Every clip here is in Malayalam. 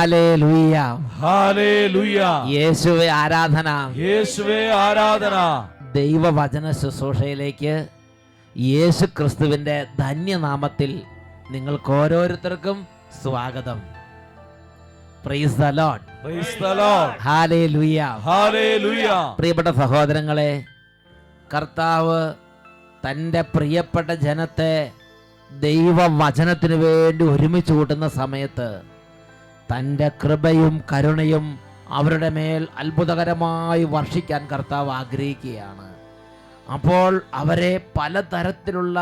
Hallelujah, hallelujah. യേശുവേ ആരാധന, യേശുവേ ആരാധന. ദൈവവചന ശുശ്രൂഷയിലേക്ക് യേശു ക്രിസ്തുവിന്റെ ധന്യനാമത്തിൽ നിങ്ങൾക്ക് ഓരോരുത്തർക്കും സ്വാഗതം. Praise the Lord, praise the Lord, hallelujah, hallelujah. പ്രിയപ്പെട്ട സഹോദരങ്ങളെ, കർത്താവ് തൻ്റെ പ്രിയപ്പെട്ട ജനത്തെ ദൈവവചനത്തിന് വേണ്ടി ഒരുമിച്ച് കൂട്ടുന്ന സമയത്ത് തൻ്റെ കൃപയും കരുണയും അവരുടെ മേൽ അത്ഭുതകരമായി വർഷിക്കാൻ കർത്താവ് ആഗ്രഹിക്കുകയാണ്. അപ്പോൾ അവരെ പലതരത്തിലുള്ള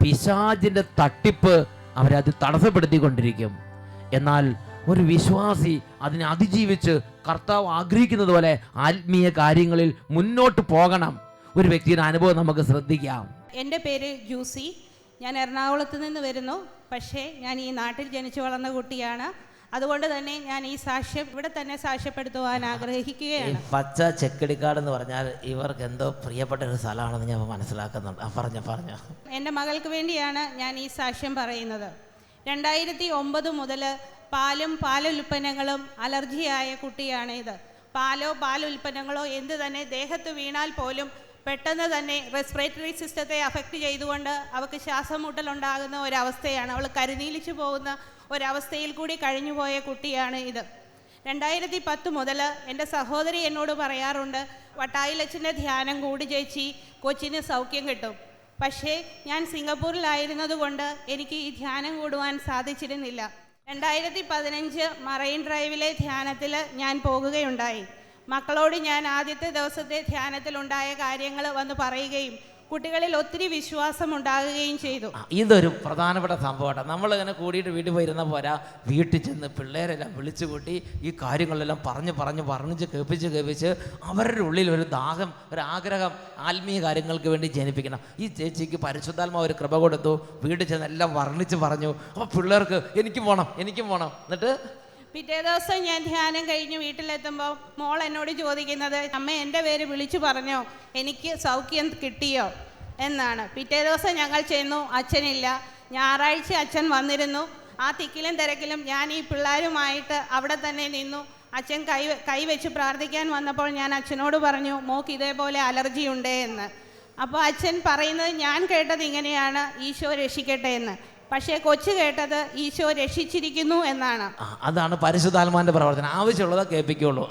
പിശാചിൻ്റെ തട്ടിപ്പ് അവരെ അത് തടസ്സപ്പെടുത്തിക്കൊണ്ടിരിക്കും. എന്നാൽ ഒരു വിശ്വാസി അതിനെ അതിജീവിച്ച് കർത്താവ് ആഗ്രഹിക്കുന്നത് പോലെ ആത്മീയ കാര്യങ്ങളിൽ മുന്നോട്ട് പോകണം. ഒരു വ്യക്തിയുടെ അനുഭവം നമുക്ക് ശ്രദ്ധിക്കാം. എൻ്റെ പേര് ജൂസി. ഞാൻ എറണാകുളത്ത് നിന്ന് വരുന്നു. പക്ഷേ ഞാൻ ഈ നാട്ടിൽ ജനിച്ചു വളർന്ന കുട്ടിയാണ്. അതുകൊണ്ട് തന്നെ ഞാൻ ഈ സാക്ഷ്യം ഇവിടെ തന്നെ സാക്ഷ്യപ്പെടുത്തുവാൻ ആഗ്രഹിക്കുകയാണ്. പച്ച ചെക്കടിക്കാട് എന്ന് പറഞ്ഞാൽ ഇവർക്ക് എന്തോ പ്രിയപ്പെട്ട ഒരു സ്ഥലമാണെന്ന് ഞാൻ മനസ്സിലാക്കുന്നുണ്ട്. പറഞ്ഞോ. എൻ്റെ മകൾക്ക് വേണ്ടിയാണ് ഞാൻ ഈ സാക്ഷ്യം പറയുന്നത്. 2009 മുതൽ പാലും പാലുൽപ്പന്നങ്ങളും അലർജിയായ കുട്ടിയാണ് ഇത്. പാലുൽപ്പന്നങ്ങളോ എന്ത് തന്നെ ദേഹത്ത് വീണാൽ പോലും പെട്ടെന്ന് തന്നെ റെസ്പിറേറ്ററി സിസ്റ്റത്തെ അഫക്റ്റ് ചെയ്തുകൊണ്ട് അവൾക്ക് ശ്വാസം മുട്ടലുണ്ടാകുന്ന ഒരവസ്ഥയാണ്. അവൾ കരുനീലിച്ചു പോകുന്ന ഒരവസ്ഥയിൽ കൂടി കഴിഞ്ഞുപോയ കുട്ടിയാണ് ഇത്. 2010 മുതൽ എൻ്റെ സഹോദരി എന്നോട് പറയാറുണ്ട്, വട്ടായിലച്ഛൻ്റെ ധ്യാനം കൂടി ചേച്ചി, കൊച്ചിന് സൗഖ്യം കിട്ടും. പക്ഷേ ഞാൻ സിംഗപ്പൂരിലായിരുന്നത് കൊണ്ട് എനിക്ക് ഈ ധ്യാനം കൂടുവാൻ സാധിച്ചിരുന്നില്ല. 2015 മറൈൻ ഡ്രൈവിലെ ധ്യാനത്തിൽ ഞാൻ പോകുകയുണ്ടായി. മക്കളോട് ഞാൻ ആദ്യത്തെ ദിവസത്തെ ധ്യാനത്തിലുണ്ടായ കാര്യങ്ങൾ വന്ന് പറയുകയും കുട്ടികളിൽ ഒത്തിരി വിശ്വാസം ഉണ്ടാകുകയും ചെയ്തു. ഇതൊരു പ്രധാനപ്പെട്ട സംഭവമാണ്. നമ്മളിങ്ങനെ കൂടിയിട്ട് വീട്ടിൽ പോയിരുന്ന പോരാ, വീട്ടിൽ ചെന്ന് പിള്ളേരെല്ലാം വിളിച്ചു കൂട്ടി ഈ കാര്യങ്ങളെല്ലാം പറഞ്ഞ് കേൾപ്പിച്ച് അവരുടെ ഉള്ളിൽ ഒരു ദാഹം, ഒരു ആഗ്രഹം ആത്മീയ കാര്യങ്ങൾക്ക് വേണ്ടി ജനിപ്പിക്കണം. ഈ ചേച്ചിക്ക് പരിശുദ്ധാത്മാവ് ഒരു കൃപ കൊടുത്തു. വീട്ടിൽ ചെന്ന് എല്ലാം വർണ്ണിച്ച് പറഞ്ഞു. അപ്പോൾ പിള്ളേർക്ക് എനിക്കും പോകണം. എന്നിട്ട് പിറ്റേ ദിവസം ഞാൻ ധ്യാനം കഴിഞ്ഞ് വീട്ടിലെത്തുമ്പോൾ മോൾ എന്നോട് ചോദിക്കുന്നത്, അമ്മ എൻ്റെ പേര് വിളിച്ചു പറഞ്ഞോ, എനിക്ക് സൗഖ്യം കിട്ടിയോ എന്നാണ്. പിറ്റേ ദിവസം ഞങ്ങൾ ചെന്നു, അച്ഛനില്ല. ഞായറാഴ്ച അച്ഛൻ വന്നിരുന്നു. ആ തിക്കിലും തിരക്കിലും ഞാൻ ഈ പിള്ളേരുമായിട്ട് അവിടെ തന്നെ നിന്നു. അച്ഛൻ കൈവച്ച് പ്രാർത്ഥിക്കാൻ വന്നപ്പോൾ ഞാൻ അച്ഛനോട് പറഞ്ഞു, മോക്ക് ഇതേപോലെ അലർജി ഉണ്ട് എന്ന്. അപ്പോൾ അച്ഛൻ പറയുന്നത് ഞാൻ കേട്ടത് ഇങ്ങനെയാണ്, ഈശോ രക്ഷിക്കട്ടെ എന്ന്. പക്ഷേ കൊച്ചു കേട്ടത് ഈശോ രക്ഷിച്ചിരിക്കുന്നു എന്നാണ്. അതാണ് പരിശുദ്ധാത്മാവിന്റെ പ്രവർത്തനം. ആവശ്യമുള്ളത് കേൾപ്പിക്കുള്ളൂ.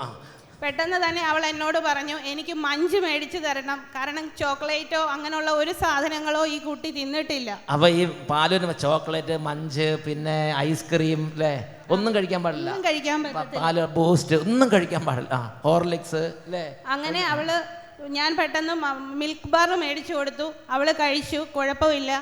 പെട്ടെന്ന് തന്നെ അവൾ എന്നോട് പറഞ്ഞു, എനിക്ക് മഞ്ച് മേടിച്ചു തരണം, കാരണം ചോക്ലേറ്റോ അങ്ങനെയുള്ള ഒരു സാധനങ്ങളോ ഈ കുട്ടി തിന്നിട്ടില്ല. അപ്പൊ ഈ പാലിന് ചോക്ലേറ്റ്, മഞ്ച്, പിന്നെ ഐസ്ക്രീം അല്ലേ, ഒന്നും കഴിക്കാൻ പാടില്ല. പാല്, ബൂസ്റ്റ് ഒന്നും കഴിക്കാൻ പാടില്ല. ഹോർലിക്സ് അല്ലേ. അങ്ങനെ ഞാൻ പെട്ടെന്ന് മിൽക്ക് ബാർ മേടിച്ചു കൊടുത്തു. അവള് കഴിച്ചു, കുഴപ്പമില്ല.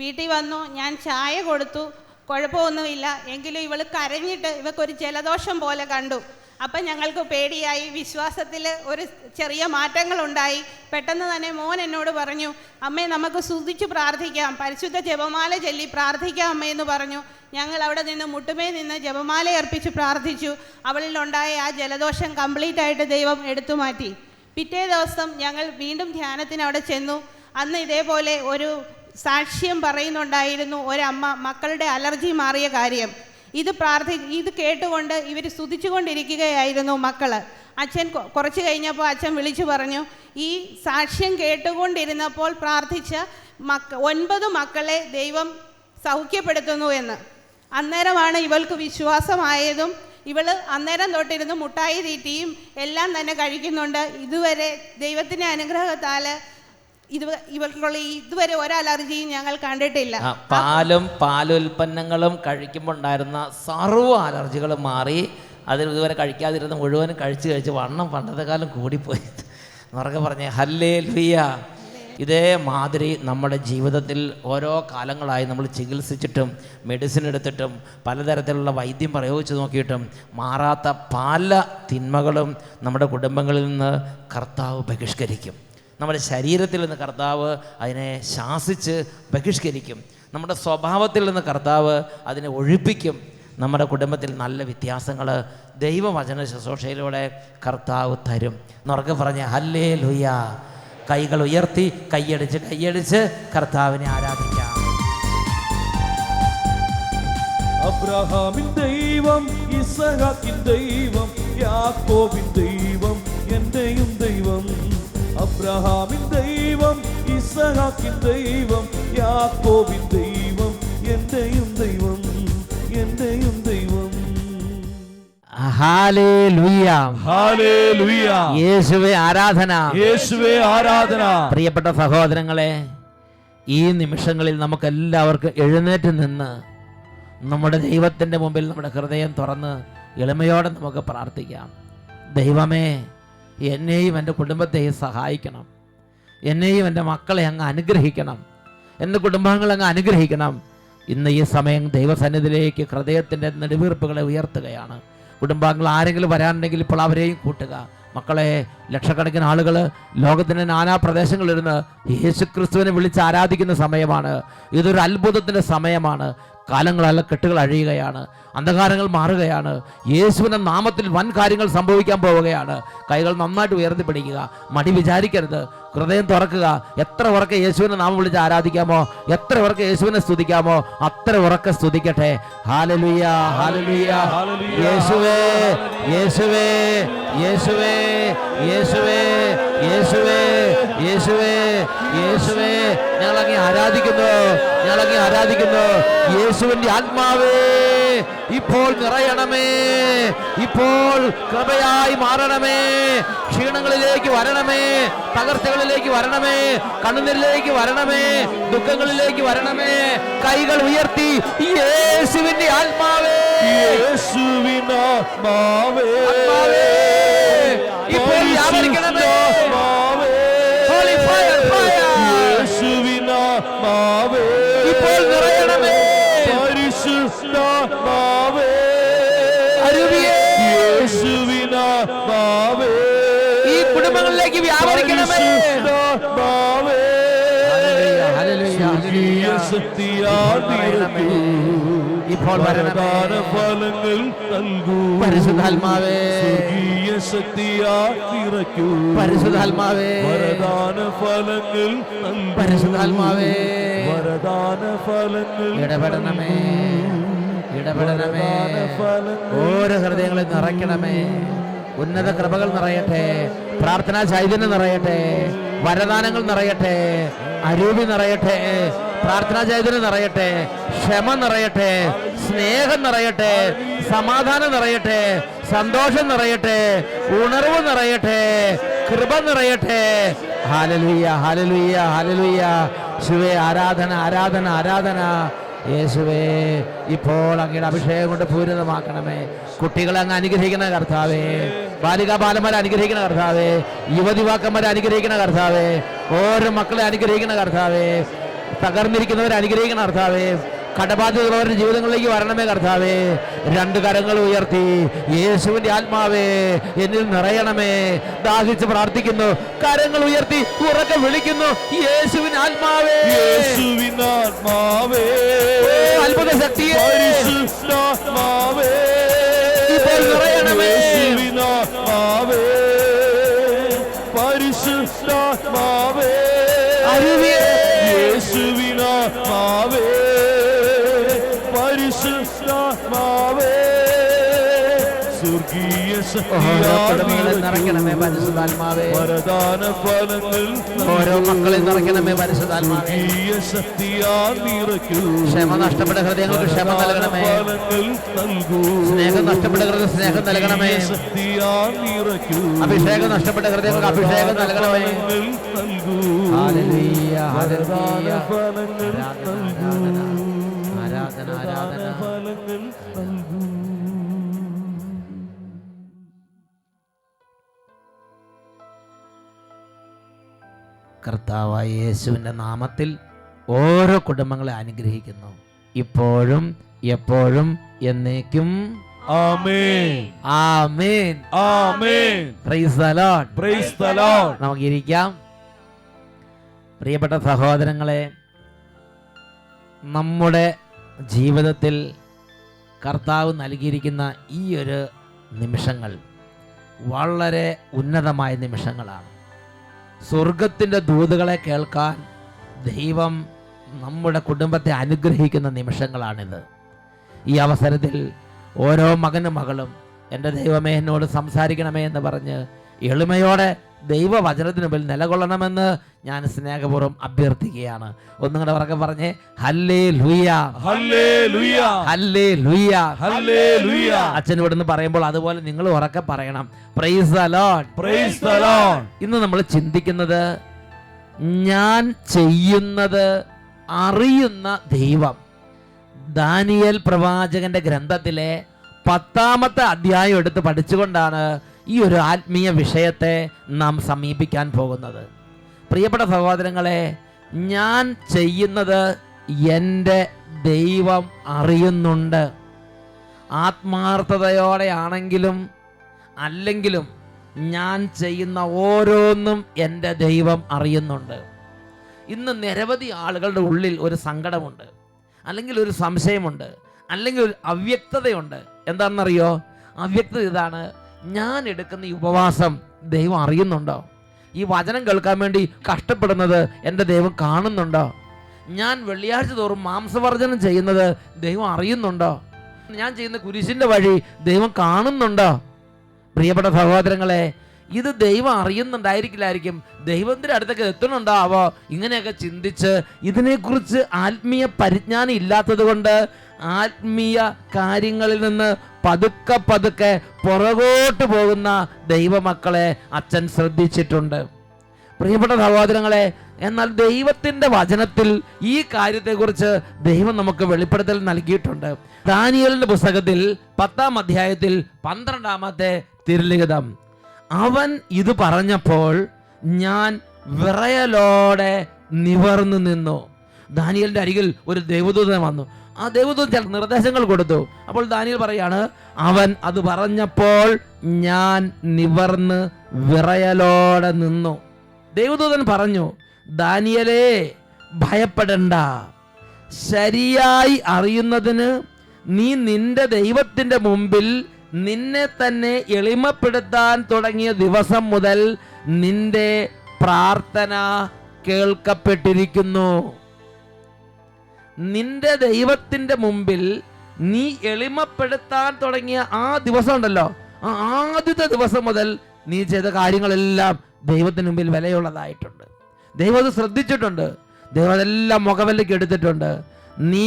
വീട്ടിൽ വന്നു, ഞാൻ ചായ കൊടുത്തു, കുഴപ്പമൊന്നുമില്ല. എങ്കിലും ഇവൾ കരഞ്ഞിട്ട് ഇവക്കൊരു ജലദോഷം പോലെ കണ്ടു. അപ്പം ഞങ്ങൾക്ക് പേടിയായി. വിശ്വാസത്തിൽ ഒരു ചെറിയ മാറ്റങ്ങളുണ്ടായി. പെട്ടെന്ന് തന്നെ മോൻ എന്നോട് പറഞ്ഞു, അമ്മേ നമുക്ക് സ്തുതിച്ച് പ്രാർത്ഥിക്കാം, പരിശുദ്ധ ജപമാല ചൊല്ലി പ്രാർത്ഥിക്കാം അമ്മയെന്ന് പറഞ്ഞു. ഞങ്ങൾ അവിടെ നിന്ന് മുട്ടുമേ നിന്ന് ജപമാല അർപ്പിച്ച് പ്രാർത്ഥിച്ചു. അവളിലുണ്ടായ ആ ജലദോഷം കംപ്ലീറ്റ് ആയിട്ട് ദൈവം എടുത്തു മാറ്റി. പിറ്റേ ദിവസം ഞങ്ങൾ വീണ്ടും ധ്യാനത്തിന് അവിടെ ചെന്നു. അന്ന് ഇതേപോലെ ഒരു സാക്ഷ്യം പറയുന്നുണ്ടായിരുന്നു ഒരമ്മ, മക്കളുടെ അലർജി മാറിയ കാര്യം. ഇത് കേട്ടുകൊണ്ട് ഇവർ സ്തുതിച്ചുകൊണ്ടിരിക്കുകയായിരുന്നു മക്കള്. അച്ഛൻ കുറച്ച് കഴിഞ്ഞപ്പോൾ അച്ഛൻ വിളിച്ചു പറഞ്ഞു, ഈ സാക്ഷ്യം കേട്ടുകൊണ്ടിരുന്നപ്പോൾ പ്രാർത്ഥിച്ച 9 മക്കളെ ദൈവം സൗഖ്യപ്പെടുത്തുന്നു എന്ന്. അന്നേരമാണ് ഇവൾക്ക് വിശ്വാസമായതും. ഇവള് അന്നേരം തൊട്ടിരുന്ന് മുട്ടായി തീറ്റിയും എല്ലാം തന്നെ കഴിക്കുന്നുണ്ട്. ഇതുവരെ ദൈവത്തിൻ്റെ അനുഗ്രഹത്താൽ ഇവർക്കുള്ള ഇതുവരെ ഒരലർജിയും ഞങ്ങൾ കണ്ടിട്ടില്ല. പാലും പാലുൽപ്പന്നങ്ങളും കഴിക്കുമ്പോൾ ഉണ്ടായിരുന്ന സർവ്വ അലർജികളും മാറി. അതിൽ ഇതുവരെ കഴിക്കാതിരുന്ന മുഴുവനും കഴിച്ച് വണ്ണം പണ്ടത്തെ കാലം കൂടിപ്പോയി. എന്നൊക്കെ പറഞ്ഞേ ഹല്ലേലൂയ. ഇതേ മാതിരി നമ്മുടെ ജീവിതത്തിൽ ഓരോ കാലങ്ങളായി നമ്മൾ ചികിത്സിച്ചിട്ടും മെഡിസിൻ എടുത്തിട്ടും പലതരത്തിലുള്ള വൈദ്യം പ്രയോഗിച്ച് നോക്കിയിട്ടും മാറാത്ത പല തിന്മകളും നമ്മുടെ കുടുംബങ്ങളിൽ നിന്ന് കർത്താവ് ബഹിഷ്കരിക്കും. നമ്മുടെ ശരീരത്തിൽ നിന്ന് കർത്താവ് അതിനെ ശാസിച്ച് ബഹിഷ്കരിക്കും. നമ്മുടെ സ്വഭാവത്തിൽ നിന്ന് കർത്താവ് അതിനെ ഒഴിപ്പിക്കും. നമ്മുടെ കുടുംബത്തിൽ നല്ല വ്യത്യാസങ്ങൾ ദൈവവചന ശുശ്രൂഷയിലൂടെ കർത്താവ് തരും. എന്നുറക്കെ പറഞ്ഞ ഹല്ലേലൂയ. കൈകൾ ഉയർത്തി കൈയടിച്ച് കർത്താവിനെ ആരാധിക്കാം. അബ്രഹാമിൻ ദൈവം ദൈവം, ഇസഹാക്കിൻ ദൈവം, യാക്കോബിൻ ദൈവം, എന്റെയും ദൈവം. അബ്രഹാമിൻ ദൈവം, ഇസഹാക്കിൻ ദൈവം, യാക്കോബിൻ ദൈവം, എന്റെയും ദൈവം, എന്റെയും ദൈവം. Hallelujah, hallelujah. യേശുവേ ആരാധന, യേശുവേ ആരാധന. പ്രിയപ്പെട്ട സഹോദരങ്ങളെ, ഈ നിമിഷങ്ങളിൽ നമുക്കെല്ലാവർക്കും എഴുന്നേറ്റ് നിന്ന് നമ്മുടെ ദൈവത്തിൻ്റെ മുമ്പിൽ നമ്മുടെ ഹൃദയം തുറന്ന് എളിമയോടെ നമുക്ക് പ്രാർത്ഥിക്കാം. ദൈവമേ, എന്നെയും എൻ്റെ കുടുംബത്തെയും സഹായിക്കണം. എന്നെയും എൻ്റെ മക്കളെ അങ്ങ് അനുഗ്രഹിക്കണം. എൻ്റെ കുടുംബാംഗങ്ങളെ അങ്ങ് അനുഗ്രഹിക്കണം. ഇന്ന് ഈ സമയം ദൈവസന്നിധിയിലേക്ക് ഹൃദയത്തിൻ്റെ നെടുവീർപ്പുകളെ ഉയർത്തുകയാണ്. കുടുംബാംഗങ്ങൾ ആരെങ്കിലും വരാനുണ്ടെങ്കിൽ ഇപ്പോൾ അവരെയും കൂട്ടുക. മക്കളെ, ലക്ഷക്കണക്കിന് ആളുകൾ ലോകത്തിൻ്റെ നാനാ പ്രദേശങ്ങളിലിരുന്ന് യേശുക്രിസ്തുവിനെ വിളിച്ച് ആരാധിക്കുന്ന സമയമാണ്. ഇതൊരു അത്ഭുതത്തിൻ്റെ സമയമാണ്. കാലങ്ങളല്ല കെട്ടുകൾ അഴിയുകയാണ്, അന്ധകാരങ്ങൾ മാറുകയാണ്. യേശുവിൻ്റെ നാമത്തിൽ വൻ കാര്യങ്ങൾ സംഭവിക്കാൻ പോവുകയാണ്. കൈകൾ നന്നായിട്ട് ഉയർത്തി പിടിക്കുക, മടി വിചാരിക്കരുത്, ഹൃദയം തുറക്കുക. എത്ര ഉറക്കെ യേശുവിനെ നാമം വിളിച്ച് ആരാധിക്കാമോ, എത്ര ഉറക്കെ യേശുവിനെ സ്തുതിക്കാമോ, അത്ര ഉറക്കെ സ്തുതിക്കട്ടെ. Hallelujah, hallelujah. യേശുവേ, യേശുവേ, യേശുവേ, യേശുവേ, യേശുവേ, യേശുവേ, യേശുവേ, ഞങ്ങളങ്ങേ ആരാധിക്കുന്നു, ഞങ്ങളങ്ങേ ആരാധിക്കുന്നു. യേശുവിന്റെ ആത്മാവേ, ഇപ്പോൾ നിറയണമേ, ഇപ്പോൾ കൃപയായി മാറണമേ. ക്ഷീണങ്ങളിലേക്ക് വരണമേ, തകർച്ചകളിലേക്ക് വരണമേ, കണ്ണുനീരിലേക്ക് വരണമേ, ദുഃഖങ്ങളിലേക്ക് വരണമേ. കൈകൾ ഉയർത്തി യേശുവിന്റെ ആത്മാവേ, യേശുവിന്റെ ആത്മാവേ, ഇപ്പോൾ വ്യാപരിക്കണമേ. Holy fire, fire. യേശുവിന്റെ ആത്മാവേ, ഇപ്പോൾ നിറയണമേ. പരിശുദ്ധാത്മാവേ, അരുവിയേ, യേശുവിന്റെ ആത്മാവേ, ഈ കുടുംബങ്ങളിലേക്ക് വ്യാപരിക്കണമേ. പരിശുദ്ധാത്മാവേ, സ്വർഗീയ ശക്തിയാൽ നിറയ്ക്കൂ. ഇപ്പോൾ വരദാന ഫലങ്ങൾ നൽകൂ. പരിശുദ്ധാത്മാവേ, സ്വർഗീയ ശക്തിയാൽ നിറയ്ക്കൂ. പരിശുദ്ധാത്മാവേ, വരദാന ഫലങ്ങൾ നൽകൂ. പരിശുദ്ധാത്മാവേ, വരദാന ഫലങ്ങൾ ഇടപെടണമേ, ഇടപെടണമേ. ഓരോ ഹൃദയങ്ങളെ നിറയ്ക്കണമേ. ഉന്നത കൃപകൾ നിറയട്ടെ, പ്രാർത്ഥനാ ചൈതന്യം നിറയട്ടെ, വരദാനങ്ങൾ നിറയട്ടെ, അരൂപി നിറയട്ടെ, പ്രാർത്ഥനാ ചൈതന്യം നിറയട്ടെ, ക്ഷമ നിറയട്ടെ, സ്നേഹം നിറയട്ടെ, സമാധാനം നിറയട്ടെ, സന്തോഷം നിറയട്ടെ, ഉണർവ് നിറയട്ടെ, കൃപ നിറയട്ടെ. Hallelujah, hallelujah, hallelujah. യേശുവേ ആരാധന, ആരാധന, ആരാധന. യേശുവേ, ഇപ്പോൾ അങ്ങയുടെ അഭിഷേകം കൊണ്ട് പൂരിതമാക്കണമേ. കുട്ടികളെ അങ്ങ് അനുഗ്രഹിക്കുന്ന കർത്താവേ, ബാലികാ ബാലന്മാരെ അനുഗ്രഹിക്കുന്ന കർത്താവേ, യുവതിവാക്കന്മാരെ അനുഗ്രഹിക്കുന്ന കർത്താവേ, ഓരോ മക്കളെ അനുഗ്രഹിക്കുന്ന കർത്താവേ, തകർന്നിരിക്കുന്നവരെ അനുഗ്രഹിക്കുന്ന കർത്താവേ, കടബാധ്യതയുള്ളവരുടെ ജീവിതങ്ങളിലേക്ക് വരണമേ കർത്താവേ. രണ്ട് കരങ്ങൾ ഉയർത്തി യേശുവിന്റെ ആത്മാവേ എന്നിൽ നിറയണമേ. ദാഹിച്ച് പ്രാർത്ഥിക്കുന്നു, കരങ്ങൾ ഉയർത്തി ഉറക്കെ വിളിക്കുന്നു, യേശുവിന്റെ ആത്മാവേ, യേശുവിന്റെ ആത്മാവേ, അത്ഭുത ശക്തിയേ, പരിശുദ്ധാത്മാവേ, ഇപ്പോൾ നിറയണമേ. യേശുവിന്റെ ആത്മാവേ, പരിശുദ്ധാത്മാവേ, അരുവിയേ, യേശുവിന്റെ ആത്മാവേ, പരിശുദ്ധാത്മാവേ, സ്വർഗീയ ശക്തിയാൽ നിറയ്ക്കണമേ പരിശുദ്ധാത്മാവേ. വരദാന ഫലങ്ങൾ ഓരോ മക്കളെ നിറയ്ക്കണമേ പരിശുദ്ധാത്മാവേ. സ്വർഗീയ ശക്തിയാൽ നിറയ്ക്കൂ. ക്ഷമ നഷ്ടപ്പെട്ട ഹൃദയങ്ങൾക്ക് ക്ഷമ നൽകണമേ. ഫലങ്ങൾ നൽകൂ. സ്നേഹം നഷ്ടപ്പെട്ട ഹൃദയ സ്നേഹം നൽകണമേ. ശക്തിയാൽ നിറയ്ക്കൂ. അഭിഷേകം നഷ്ടപ്പെട്ട ഹൃദയങ്ങൾക്ക് അഭിഷേകം നൽകണമേ. ഫലങ്ങൾ നൽകൂ. ഹല്ലേലൂയ, വരദാന ഹല്ലേലൂയ. ഫലങ്ങൾ നൽകൂ. ആരാധന, ആരാധന. ഫലങ്ങൾ നൽകൂ. കർത്താവായ യേശുവിൻ്റെ നാമത്തിൽ ഓരോ കുടുംബങ്ങളെ അനുഗ്രഹിക്കുന്നു, ഇപ്പോഴും എപ്പോഴും എന്നേക്കും. Amen, amen, amen. Praise the Lord. Praise the Lord. നമുക്ക് ഇരിക്കാം. പ്രിയപ്പെട്ട സഹോദരങ്ങളെ, നമ്മുടെ ജീവിതത്തിൽ കർത്താവ് നൽകിയിരിക്കുന്ന ഈ ഒരു നിമിഷങ്ങൾ വളരെ ഉന്നതമായ നിമിഷങ്ങളാണ്. സ്വർഗത്തിൻ്റെ ദൂതുകളെ കേൾക്കാൻ ദൈവം നമ്മുടെ കുടുംബത്തെ അനുഗ്രഹിക്കുന്ന നിമിഷങ്ങളാണിത്. ഈ അവസരത്തിൽ ഓരോ മകനും മകളും എൻ്റെ ദൈവമേ എന്നോട് സംസാരിക്കണമേ എന്ന് പറഞ്ഞ് എളിമയോടെ ദൈവവചനത്തിന് മുമ്പിൽ നിലകൊള്ളണമെന്ന് ഞാൻ സ്നേഹപൂർവ്വം അഭ്യർത്ഥിക്കുകയാണ്. ഒന്നും കൂടെ ഉറക്കെ പറഞ്ഞേ, ഹല്ലേലൂയ, ഹല്ലേലൂയ, ഹല്ലേലൂയ, ഹല്ലേലൂയ. അച്ഛൻ ഇവിടുന്ന് പറയുമ്പോൾ അതുപോലെ നിങ്ങൾ ഉറക്കെ പറയണം, price the Lord, praise the Lord. ഇന്ന് നമ്മൾ ചിന്തിക്കുന്നത് ഞാൻ ചെയ്യുന്നത് അറിയുന്ന ദൈവം. ദാനിയേൽ പ്രവാചകന്റെ ഗ്രന്ഥത്തിലെ 10-ാമത്തെ അധ്യായം എടുത്ത് പഠിച്ചുകൊണ്ടാണ് ഈ ഒരു ആത്മീയ വിഷയത്തെ നാം സമീപിക്കാൻ പോകുന്നത്. പ്രിയപ്പെട്ട സഹോദരങ്ങളെ, ഞാൻ ചെയ്യുന്നത് എൻ്റെ ദൈവം അറിയുന്നുണ്ട്. ആത്മാർത്ഥതയോടെയാണെങ്കിലും അല്ലെങ്കിലും ഞാൻ ചെയ്യുന്ന ഓരോന്നും എൻ്റെ ദൈവം അറിയുന്നുണ്ട്. ഇന്ന് നിരവധി ആളുകളുടെ ഉള്ളിൽ ഒരു സങ്കടമുണ്ട്, അല്ലെങ്കിൽ ഒരു സംശയമുണ്ട്, അല്ലെങ്കിൽ ഒരു അവ്യക്തതയുണ്ട്. എന്താണെന്നറിയോ? അവ്യക്തത ഇതാണ്: ഞാൻ എടുക്കുന്ന ഈ ഉപവാസം ദൈവം അറിയുന്നുണ്ടോ? ഈ വചനം കേൾക്കാൻ വേണ്ടി കഷ്ടപ്പെടുന്നത് എൻ്റെ ദൈവം കാണുന്നുണ്ടോ? ഞാൻ വെള്ളിയാഴ്ച തോറും മാംസവർജനം ചെയ്യുന്നത് ദൈവം അറിയുന്നുണ്ടോ? ഞാൻ ചെയ്യുന്ന കുരിശിൻ്റെ വഴി ദൈവം കാണുന്നുണ്ടോ? പ്രിയപ്പെട്ട സഹോദരങ്ങളെ, ഇത് ദൈവം അറിയുന്നുണ്ടായിരിക്കില്ലായിരിക്കും, ദൈവത്തിൻ്റെ അടുത്തേക്ക് എത്തുന്നുണ്ടാവോ? ഇങ്ങനെയൊക്കെ ചിന്തിച്ച് ഇതിനെക്കുറിച്ച് ആത്മീയ പരിജ്ഞാനം ഇല്ലാത്തത് കൊണ്ട് ആത്മീയ കാര്യങ്ങളിൽ നിന്ന് പതുക്കെ പതുക്കെ പുറകോട്ട് പോകുന്ന ദൈവമക്കളെ അച്ഛൻ ശ്രദ്ധിച്ചിട്ടുണ്ട്. പ്രിയപ്പെട്ട സഹോദരങ്ങളെ, എന്നാൽ ദൈവത്തിൻ്റെ വചനത്തിൽ ഈ കാര്യത്തെക്കുറിച്ച് ദൈവം നമുക്ക് വെളിപ്പെടുത്തൽ നൽകിയിട്ടുണ്ട്. ദാനിയേലിന്റെ പുസ്തകത്തിൽ 10-ാം അധ്യായത്തിൽ 12-ാമത്തെ തിരുലിഖിതം, അവൻ ഇത് പറഞ്ഞപ്പോൾ ഞാൻ വിറയലോടെ നിവർന്നു നിന്നു. ദാനിയേലിന്റെ അരികിൽ ഒരു ദൈവദൂതൻ വന്നു. ആ ദൈവദൂതൻ ചില നിർദ്ദേശങ്ങൾ കൊടുത്തു. അപ്പോൾ ദാനിയേൽ പറയാണ്, അവൻ അത് പറഞ്ഞപ്പോൾ ഞാൻ നിവർന്ന് വിറയലോടെ നിന്നു. ദൈവദൂതൻ പറഞ്ഞു, ദാനിയേലേ, ഭയപ്പെടണ്ട. ശരിയായി അറിയുന്നതിന് നീ നിന്റെ ദൈവത്തിന്റെ മുമ്പിൽ നിന്നെ തന്നെ എളിമപ്പെടുത്താൻ തുടങ്ങിയ ദിവസം മുതൽ നിന്റെ പ്രാർത്ഥന കേൾക്കപ്പെട്ടിരിക്കുന്നു. നിന്റെ ദൈവത്തിന്റെ മുമ്പിൽ നീ എളിമപ്പെടുത്താൻ തുടങ്ങിയ ആ ദിവസം ഉണ്ടല്ലോ, ആ ആദ്യത്തെ ദിവസം മുതൽ നീ ചെയ്ത കാര്യങ്ങളെല്ലാം ദൈവത്തിന് മുമ്പിൽ വിലയുള്ളതായിട്ടുണ്ട്. ദൈവം അത് ശ്രദ്ധിച്ചിട്ടുണ്ട്. ദൈവം അതെല്ലാം മുഖവിലേക്ക് എടുത്തിട്ടുണ്ട്. നീ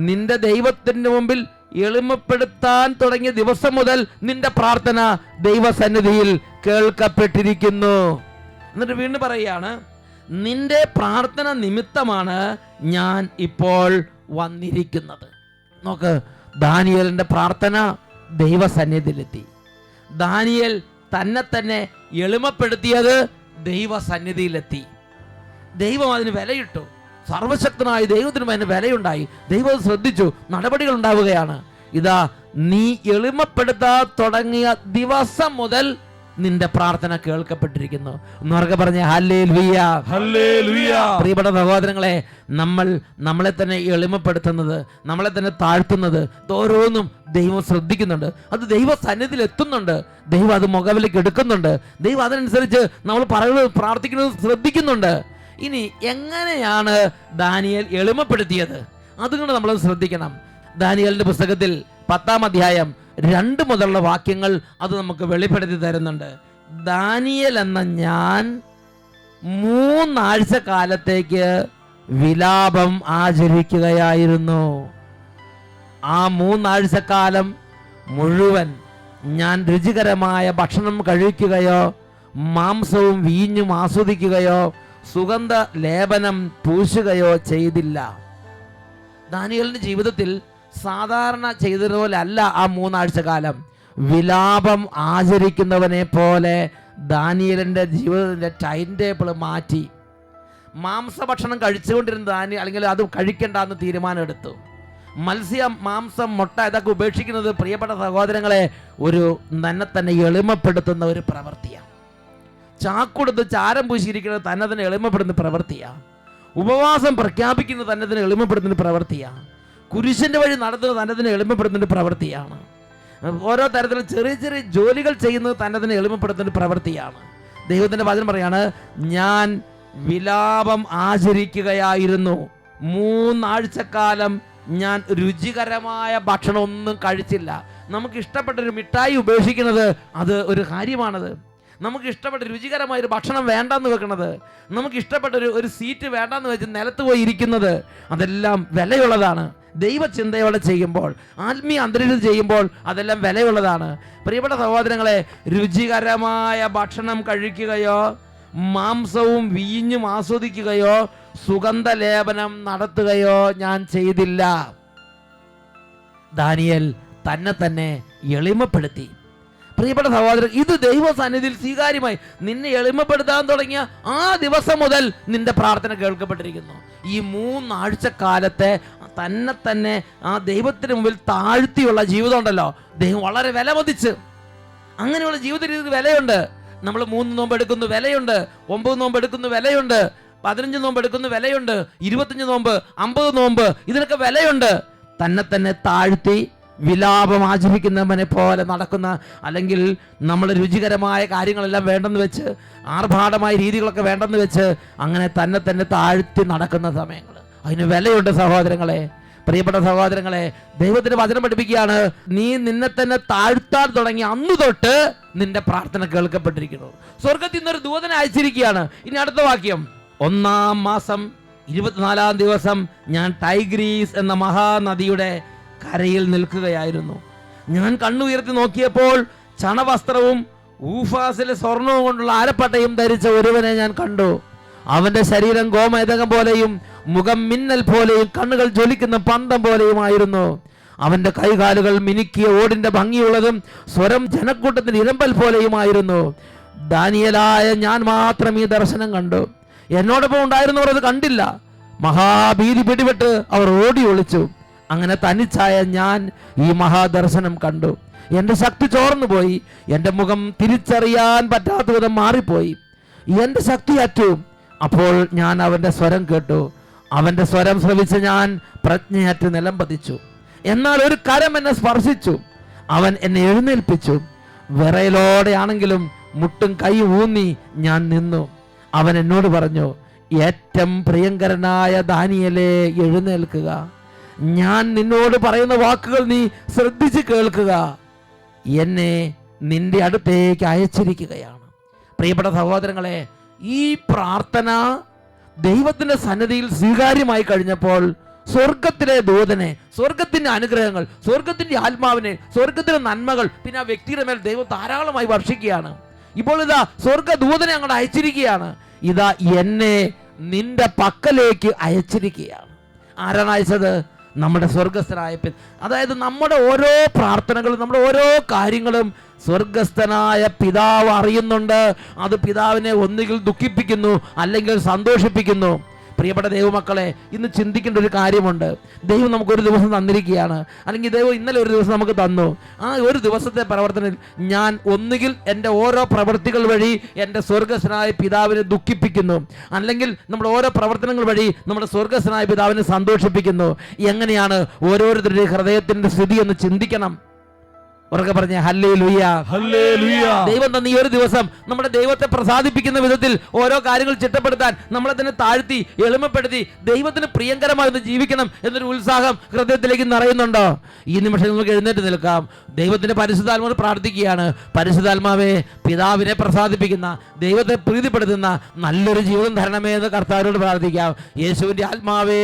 നിന്റെ ദൈവത്തിന്റെ മുമ്പിൽ എളിമപ്പെടുത്താൻ തുടങ്ങിയ ദിവസം മുതൽ നിന്റെ പ്രാർത്ഥന ദൈവസന്നിധിയിൽ കേൾക്കപ്പെട്ടിരിക്കുന്നു. എന്നിട്ട് വീണ്ടും പറയുകയാണ്, നിന്റെ പ്രാർത്ഥന നിമിത്തമാണ് ഞാൻ ഇപ്പോൾ വന്നിരിക്കുന്നത്. നോക്ക്, ദാനിയേലിന്റെ പ്രാർത്ഥന ദൈവസന്നിധിയിലെത്തി. ദാനിയേൽ തന്നെ തന്നെ എളിമപ്പെടുത്തിയത് ദൈവസന്നിധിയിലെത്തി. ദൈവം അതിന് വിലയിട്ടു. സർവശക്തനായ ദൈവത്തിനും അതിന് വിലയുണ്ടായി. ദൈവം ശ്രദ്ധിച്ചു. നടപടികൾ ഉണ്ടാവുകയാണ്. ഇതാ, നീ എളിമപ്പെടുത്താൻ തുടങ്ങിയ ദിവസം മുതൽ നിന്റെ പ്രാർത്ഥന കേൾക്കപ്പെട്ടിരിക്കുന്നു. എന്നൊക്കെ പറഞ്ഞ ഹല്ലേലൂയ, ഹല്ലേലൂയ. പ്രിയപ്പെട്ട സഹോദരങ്ങളെ, നമ്മളെ തന്നെ എളിമപ്പെടുത്തുന്നത്, നമ്മളെ തന്നെ താഴ്ത്തുന്നത് ഓരോന്നും ദൈവം ശ്രദ്ധിക്കുന്നുണ്ട്. അത് ദൈവ സന്നിധിയിൽ എത്തുന്നുണ്ട്. ദൈവം അത് മുഖവിലേക്ക് എടുക്കുന്നുണ്ട്. ദൈവം അതിനനുസരിച്ച് നമ്മൾ പറയുന്നത് പ്രാർത്ഥിക്കുന്നത് ശ്രദ്ധിക്കുന്നുണ്ട്. ഇനി എങ്ങനെയാണ് ദാനിയേൽ എളിമപ്പെടുത്തിയത്? അതുകൊണ്ട് നമ്മൾ ശ്രദ്ധിക്കണം. ദാനിയേലിന്റെ പുസ്തകത്തിൽ 10-ാം അധ്യായം 2 മുതലുള്ള വാക്യങ്ങൾ അത് നമുക്ക് വെളിപ്പെടുത്തി തരുന്നുണ്ട്. ദാനിയേൽ എന്ന ഞാൻ 3 ആഴ്ച കാലത്തേക്ക് വിലാപം ആചരിക്കുകയായിരുന്നു. ആ 3 ആഴ്ചക്കാലം മുഴുവൻ ഞാൻ രുചികരമായ ഭക്ഷണം കഴിക്കുകയോ മാംസവും വീഞ്ഞും ആസ്വദിക്കുകയോ സുഗന്ധ ലേപനം പൂശുകയോ ചെയ്തില്ല. ദാനിയേലിന്റെ ജീവിതത്തിൽ സാധാരണ ചെയ്തതുപോലെ അല്ല ആ 3 ആഴ്ച കാലം. വിലാപം ആചരിക്കുന്നവനെ പോലെ ദാനിയേലിന്റെ ജീവിതത്തിന്റെ ടൈം ടേബിൾ മാറ്റി. മാംസഭക്ഷണം കഴിച്ചുകൊണ്ടിരുന്ന ദാനിയേൽ, അല്ലെങ്കിൽ അത് കഴിക്കണ്ടെന്ന് തീരുമാനം എടുത്തു. മത്സ്യം, മാംസം, മുട്ട ഇതൊക്കെ ഉപേക്ഷിക്കുന്നത് പ്രിയപ്പെട്ട സഹോദരങ്ങളെ ഒരു തന്നെ എളിമപ്പെടുത്തുന്ന ഒരു പ്രവൃത്തിയാണ്. ചാക്കൊടുത്ത് ചാരം പൂശിയിരിക്കുന്നത് തന്നെ എളിമപ്പെടുന്ന പ്രവൃത്തിയാണ്. ഉപവാസം പ്രഖ്യാപിക്കുന്നത് തന്നെ എളിമപ്പെടുത്തുന്ന പ്രവൃത്തിയാണ്. കുരിശിന്റെ വഴി നടത്തുന്നത് തന്നെ എളിമപ്പെടുത്തുന്ന പ്രവൃത്തിയാണ്. ഓരോ തരത്തിലും ചെറിയ ചെറിയ ജോലികൾ ചെയ്യുന്നത് തന്നെ എളിമപ്പെടുത്തുന്ന പ്രവൃത്തിയാണ്. ദൈവത്തിന്റെ വചനം പറയാണ്, ഞാൻ വിലാപം ആചരിക്കുകയായിരുന്നു. 3 ആഴ്ചക്കാലം ഞാൻ രുചികരമായ ഭക്ഷണം ഒന്നും കഴിച്ചില്ല. നമുക്ക് ഇഷ്ടപ്പെട്ടൊരു മിഠായി ഉപേക്ഷിക്കുന്നത് അത് ഒരു കാര്യമാണത്. നമുക്ക് ഇഷ്ടപ്പെട്ട രുചികരമായൊരു ഭക്ഷണം വേണ്ടെന്ന് വെക്കുന്നത്, നമുക്ക് ഇഷ്ടപ്പെട്ട ഒരു സീറ്റ് വേണ്ടെന്ന് വെച്ച് നിലത്ത് പോയി ഇരിക്കുന്നത്, അതെല്ലാം വിലയുള്ളതാണ്. ദൈവചിന്തയോടെ ചെയ്യുമ്പോൾ, ആത്മീയ അന്തരീക്ഷത്തിൽ ചെയ്യുമ്പോൾ അതെല്ലാം വിലയുള്ളതാണ്. പ്രിയപ്പെട്ട സഹോദരങ്ങളെ, രുചികരമായ ഭക്ഷണം കഴിക്കുകയോ മാംസവും വീഞ്ഞും ആസ്വദിക്കുകയോ സുഗന്ധലേപനം നടത്തുകയോ ഞാൻ ചെയ്തില്ല. ദാനിയേൽ തന്നെ എളിമപ്പെടുത്തി. പ്രിയപ്പെട്ട സഹോദരൻ, ഇത് ദൈവസന്നിധിയിൽ സ്വീകാര്യമായി. നിന്നെ എളിമപ്പെടുത്താൻ തുടങ്ങിയ ആ ദിവസം മുതൽ നിന്റെ പ്രാർത്ഥന കേൾക്കപ്പെട്ടിരിക്കുന്നു. ഈ 3 ആഴ്ചക്കാലത്തെ തന്നെ ആ ദൈവത്തിന് മുമ്പിൽ താഴ്ത്തിയുള്ള ജീവിതം ഉണ്ടല്ലോ, ദൈവം വളരെ വിലമതിച്ച്. അങ്ങനെയുള്ള ജീവിത രീതിക്ക് വിലയുണ്ട്. നമ്മൾ 3 നോമ്പ് എടുക്കുന്നു, വിലയുണ്ട്. 9 നോമ്പ് എടുക്കുന്നു, വിലയുണ്ട്. 15 നോമ്പ് എടുക്കുന്നു, വിലയുണ്ട്. 25 നോമ്പ്, 50 നോമ്പ്, ഇതിനൊക്കെ വിലയുണ്ട്. തന്നെ താഴ്ത്തി വിലാപം ആചരിക്കുന്നവനെ പോലെ നടക്കുന്ന, അല്ലെങ്കിൽ നമ്മൾ രുചികരമായ കാര്യങ്ങളെല്ലാം വേണ്ടെന്ന് വെച്ച്, ആർഭാടമായ രീതികളൊക്കെ വേണ്ടെന്ന് വെച്ച് അങ്ങനെ തന്നെ താഴ്ത്തി നടക്കുന്ന സമയങ്ങൾ, അതിന് വിലയുണ്ട് സഹോദരങ്ങളെ. പ്രിയപ്പെട്ട സഹോദരങ്ങളെ, ദൈവത്തിന്റെ വചനം പഠിപ്പിക്കുകയാണ്, നീ നിന്നെ തന്നെ താഴ്ത്താൻ തുടങ്ങി അന്ന് തൊട്ട് നിന്റെ പ്രാർത്ഥന കേൾക്കപ്പെട്ടിരിക്കുന്നു. സ്വർഗത്തിൽ നിന്നൊരു ദൂതനെ അയച്ചിരിക്കുകയാണ്. ഇനി അടുത്ത വാക്യം, 1-ാം മാസം 24-ാം ദിവസം ഞാൻ ടൈഗ്രീസ് എന്ന മഹാനദിയുടെ കരയിൽ നിൽക്കുകയായിരുന്നു. ഞാൻ കണ്ണുയർത്തി നോക്കിയപ്പോൾ ചണവസ്ത്രവും ഊഫാസിലെ സ്വർണവും കൊണ്ടുള്ള ആരപ്പട്ടയും ധരിച്ച ഒരുവനെ ഞാൻ കണ്ടു. അവന്റെ ശരീരം ഗോമേതകം പോലെയും മുഖം മിന്നൽ പോലെയും കണ്ണുകൾ ജ്വലിക്കുന്ന പന്തം പോലെയുമായിരുന്നു. അവന്റെ കൈകാലുകൾ മിനുക്കിയ ഓടിന്റെ ഭംഗിയുള്ളതും സ്വരം ജനക്കൂട്ടത്തിന്റെ ഇരമ്പൽ പോലെയുമായിരുന്നു. ദാനിയേലായ ഞാൻ മാത്രം ഈ ദർശനം കണ്ടു. എന്നോടൊപ്പം ഉണ്ടായിരുന്നവർ അത് കണ്ടില്ല. മഹാഭീതി പിടിപെട്ട് അവർ ഓടി ഒളിച്ചു. അങ്ങനെ തനിച്ചായ ഞാൻ ഈ മഹാദർശനം കണ്ടു. എൻ്റെ ശക്തി ചോർന്നു പോയി. എൻ്റെ മുഖം തിരിച്ചറിയാൻ പറ്റാത്ത വിധം മാറിപ്പോയി. എൻ്റെ ശക്തി അറ്റു. അപ്പോൾ ഞാൻ അവൻ്റെ സ്വരം കേട്ടു. അവൻ്റെ സ്വരം ശ്രവിച്ച് ഞാൻ പ്രജ്ഞയറ്റ് നിലം പതിച്ചു. എന്നാൽ ഒരു കരം എന്നെ സ്പർശിച്ചു. അവൻ എന്നെ എഴുന്നേൽപ്പിച്ചു. വിറയലോടെയാണെങ്കിലും മുട്ടും കൈ ഊന്നി ഞാൻ നിന്നു. അവൻ എന്നോട് പറഞ്ഞു, ഏറ്റവും പ്രിയങ്കരനായ ദാനിയേലേ, എഴുന്നേൽക്കുക. ഞാൻ നിന്നോട് പറയുന്ന വാക്കുകൾ നീ ശ്രദ്ധിച്ച് കേൾക്കുക. എന്നെ നിന്റെ അടുത്തേക്ക് അയച്ചിരിക്കുകയാണ്. പ്രിയപ്പെട്ട സഹോദരങ്ങളെ, ഈ പ്രാർത്ഥന ദൈവത്തിന്റെ സന്നിധിയിൽ സ്വീകാര്യമായി കഴിഞ്ഞപ്പോൾ സ്വർഗത്തിലെ ദൂതനെ, സ്വർഗത്തിന്റെ അനുഗ്രഹങ്ങൾ, സ്വർഗത്തിന്റെ ആത്മാവിനെ, സ്വർഗത്തിലെ നന്മകൾ പിന്നെ ആ വ്യക്തിയുടെ മേൽ ദൈവം ധാരാളമായി വർഷിക്കുകയാണ്. ഇപ്പോൾ ഇതാ സ്വർഗദൂതനെ അങ്ങോട്ട് അയച്ചിരിക്കുകയാണ്. ഇതാ എന്നെ നിന്റെ പക്കലേക്ക് അയച്ചിരിക്കുകയാണ്. ആരാണ് അയച്ചത്? നമ്മുടെ സ്വർഗസ്ഥനായ അതായത് നമ്മുടെ ഓരോ പ്രാർത്ഥനകളും, നമ്മുടെ ഓരോ കാര്യങ്ങളും സ്വർഗസ്ഥനായ പിതാവ് അറിയുന്നുണ്ട്. അത് പിതാവിനെ ഒന്നുകിൽ ദുഃഖിപ്പിക്കുന്നു, അല്ലെങ്കിൽ സന്തോഷിപ്പിക്കുന്നു. പ്രിയപ്പെട്ട ദൈവമക്കളെ, ഇന്ന് ചിന്തിക്കേണ്ട ഒരു കാര്യമുണ്ട്. ദൈവം നമുക്കൊരു ദിവസം തന്നിരിക്കുകയാണ്, അല്ലെങ്കിൽ ദൈവം ഇന്നലെ ഒരു ദിവസം നമുക്ക് തന്നു. ആ ഒരു ദിവസത്തെ പ്രവർത്തനത്തിൽ ഞാൻ ഒന്നുകിൽ എൻ്റെ ഓരോ പ്രവൃത്തികൾ വഴി എൻ്റെ സ്വർഗസ്ഥനായ പിതാവിനെ ദുഃഖിപ്പിക്കുന്നു, അല്ലെങ്കിൽ നമ്മുടെ ഓരോ പ്രവർത്തനങ്ങൾ വഴി നമ്മുടെ സ്വർഗസ്ഥനായ പിതാവിനെ സന്തോഷിപ്പിക്കുന്നു. എങ്ങനെയാണ് ഓരോരുത്തരുടെ ഹൃദയത്തിൻ്റെ സ്ഥിതി എന്ന് ചിന്തിക്കണം. ഉറക്കെ പറഞ്ഞേ ഹല്ലേലൂയ, ഹല്ലേലൂയ. ദൈവം തന്ന ഈ ഒരു ദിവസം നമ്മുടെ ദൈവത്തെ പ്രസാദിപ്പിക്കുന്ന വിധത്തിൽ ഓരോ കാര്യങ്ങൾ ചിട്ടപ്പെടുത്താൻ നമ്മളെ തന്നെ താഴ്ത്തി എളിമപ്പെടുത്തി ദൈവത്തിന് പ്രിയങ്കരമായി ജീവിക്കണം എന്നൊരു ഉത്സാഹം ഹൃദയത്തിലേക്ക് നിറയുന്നുണ്ടോ? ഈ നിമിഷം നിങ്ങൾക്ക് എഴുന്നേറ്റ് നിൽക്കാം. ദൈവത്തിന്റെ പരിശുദ്ധാത്മാവ് പ്രാർത്ഥിക്കുകയാണ്. പരിശുദ്ധാത്മാവേ, പിതാവിനെ പ്രസാദിപ്പിക്കുന്ന, ദൈവത്തെ പ്രീതിപ്പെടുത്തുന്ന നല്ലൊരു ജീവിതം തരണമേ എന്ന് കർത്താവിനോട് പ്രാർത്ഥിക്കാം. യേശുവിന്റെ ആത്മാവേ,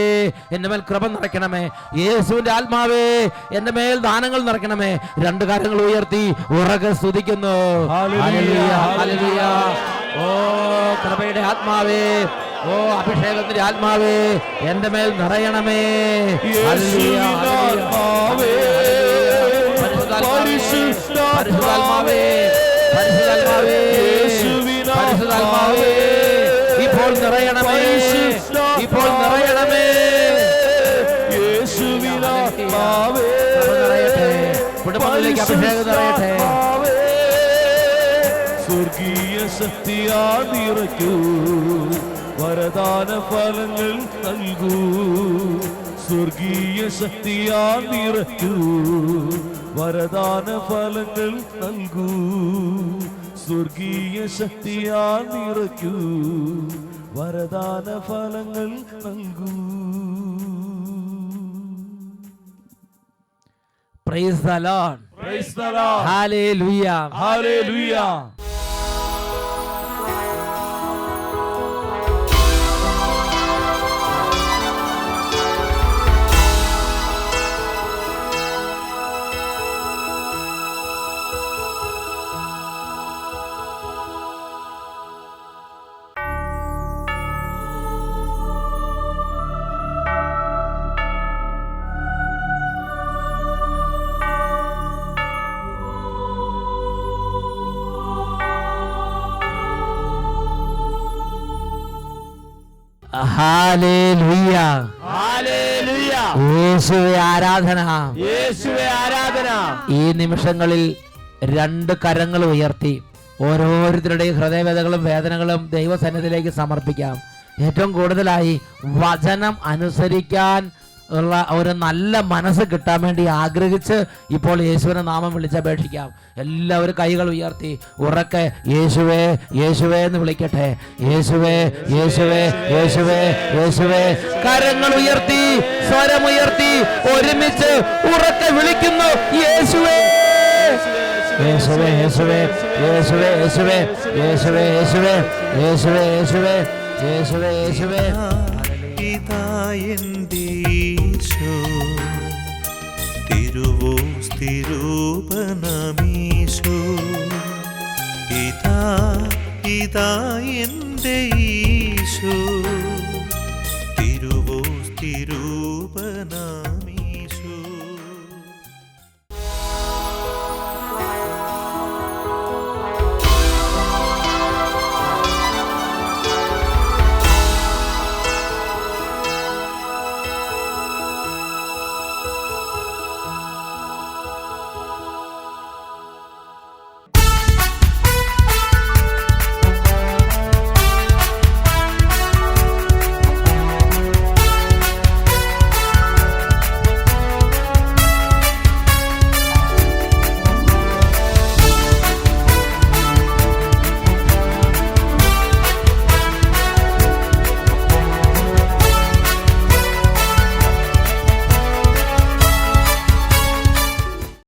എൻ്റെ മേൽ കൃപ നിറയ്ക്കണമേ. യേശുവിന്റെ ആത്മാവേ, എൻ്റെ മേൽ ദാനങ്ങൾ നിറയ്ക്കണമേ. രണ്ട് കാര്യങ്ങൾ ഉയർത്തി ഉറക്കെ സ്തുതിക്കുന്നു. Hallelujah, hallelujah. ഓ കൃപയുടെ ആത്മാവേ, ഓ അഭിഷേകത്തിന്റെ ആത്മാവേ, എൻ്റെ മേൽ നിറയണമേ. Hallelujah, hallelujah. പരിശുദ്ധാത്മാവേ, പരിശുദ്ധാത്മാവേ, പരിശുദ്ധാത്മാവേ, ഇപ്പോൾ നിറയണമേ, ഇപ്പോൾ നിറയണമേ. കുടുംബത്തിലേക്ക് അഭിഷേകം നിറയട്ടെ. സ്വർഗീയ ശക്തിയാ നിറയ്ക്കൂ, വരദാന ഫലങ്ങൾ നൽകൂ. സ്വർഗീയ ശക്തിയാ നിറയ്ക്കൂ, വരദാന ഫലങ്ങൾ നൽകൂ. സ്വർഗീയ ശക്തിയാ നിറയ്ക്കൂ, വരദാന ഫലങ്ങൾ നൽകൂ. Price the Lord. Praise the Lord. Hallelujah. Hallelujah. Hallelujah. Hallelujah. യേശുവേ ആരാധന. യേശുവേ ആരാധന. ഈ നിമിഷങ്ങളിൽ 2 കരങ്ങൾ ഉയർത്തി ഓരോരുത്തരുടെയും ഹൃദയവേദനകളും വേദനകളും ദൈവസന്നിധിയിലേക്ക് സമർപ്പിക്കാം. ഏറ്റവും കൂടുതലായി വചനം അനുസരിക്കാൻ ഉള്ള ഒരു നല്ല മനസ്സ് കിട്ടാൻ വേണ്ടി ആഗ്രഹിച്ച് ഇപ്പോൾ യേശുവിനെ നാമം വിളിച്ചപേക്ഷിക്കാം. എല്ലാവരും കൈകൾ ഉയർത്തി ഉറക്കെ യേശുവേ യേശുവേ എന്ന് വിളിക്കട്ടെ. യേശുവേ യേശുവേ യേശുവേ യേശുവേ. കരങ്ങൾ ഉയർത്തി സ്വരമുയർത്തി ഒരുമിച്ച് ഉറക്കെ വിളിക്കുന്നു യേശുവേ യേശുവേ യേശുവേ യേശുവേ യേശുവേ യേശുവേ യേശുവേ യേശുവേ യേശുവേ യേശുവേ യേശുവേ. ഇതാ എൻ്റെ ഈശോ, തിരുവോസ്തിരൂപണമീശോ. ഇതാ എൻ്റെ ഈശോ,